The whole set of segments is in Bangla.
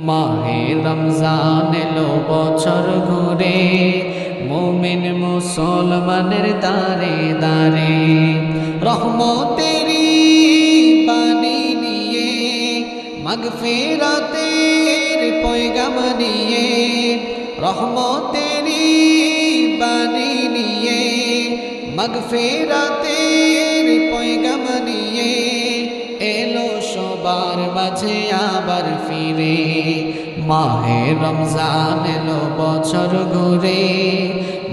মাহে রমজান এলো বছর ঘুরে, মুমিন মুসলমানের দারে দারে রহমতেরি বাণী নিয়ে, মাগফিরাতের পয়গাম নিয়ে, রহমতেরি বাণী নিয়ে, মাগফিরাতের পয়গাম নিয়ে এলো সবার মাঝে আবার ফিরে। মাহে রমজান এলো বছর ঘুরে,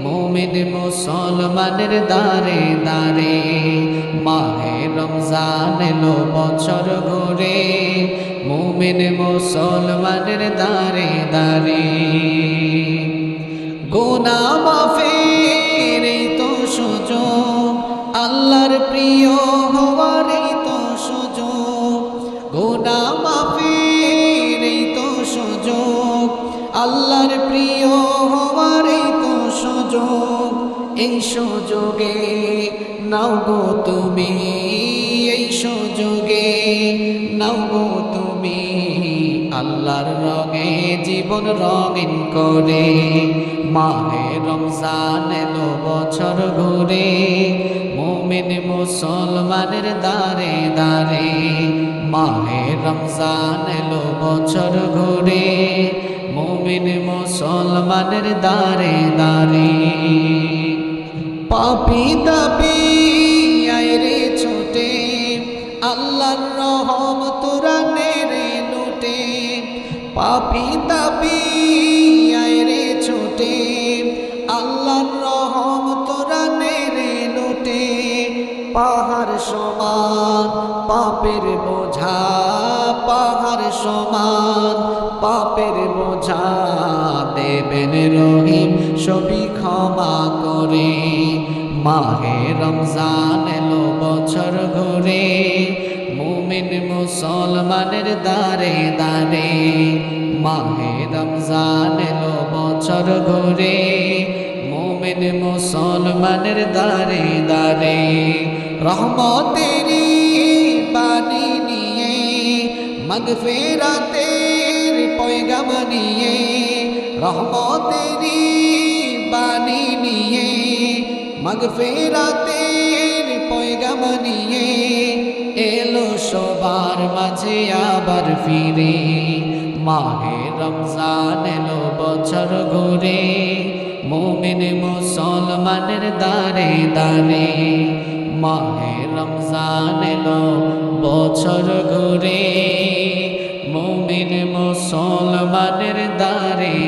মুমিন মুসলমানের দারে দারে। মাহে রমজান এলো বছর ঘুরে, মুমিন মুসলমানের দারে দারে। গুনাহ মাফের এই তো সুযোগ, আল্লাহর প্রিয় হওয়ার এই তো সুযোগ। গুনাহ মাফের এই তো সুযোগ, আল্লাহর প্রিয় হওয়ার এই তো সুযোগ। এই সুযোগে নাও গো তুমি, এই সুযোগে নাও গো তুমি, আল্লাহর রঙে জীবন রঙিন করে। মাহে রমজান এলো বছর ঘুরে, মুমিন মুসলমানের দারে দারে। মাহে রমজান এলো বছর ঘুরে, মুমিন মুসলমানের দারে দারে। পাপী দাবি আইরে ছুটে, আল্লাহর রহমত রানে রে লুটে। পাপী দাবি আইরে ছুটে, আল্লাহর রহমত রানে রে লুটে। পাহাড় সমান পাপের বোঝা, পাহাড় সমান পাপের বোঝা, দেবেন রহিম সবই ক্ষমা করে। মাহে রমজান এলো বছর ঘুরে, মুমিন মুসলমানের দারে দারে। মাহে রমজান এলো বছর ঘুরে, মুমিন মুসলমানের দারে দারে। রহমতেরি বাণী নিয়ে, মাগফিরাতের পয়গাম নিয়ে, রহমতেরি বাণী নিয়ে, মাগফিরাতের পয়গাম নিয়ে এলো সবার মাঝে আবার ফিরে। মাহে রমজান এলো বছর ঘুরে, মুমিন মুসলমানের দারে দারে। মাহে রমজান এলো বছর ঘুরে, মুমিন মুসলমানের দারে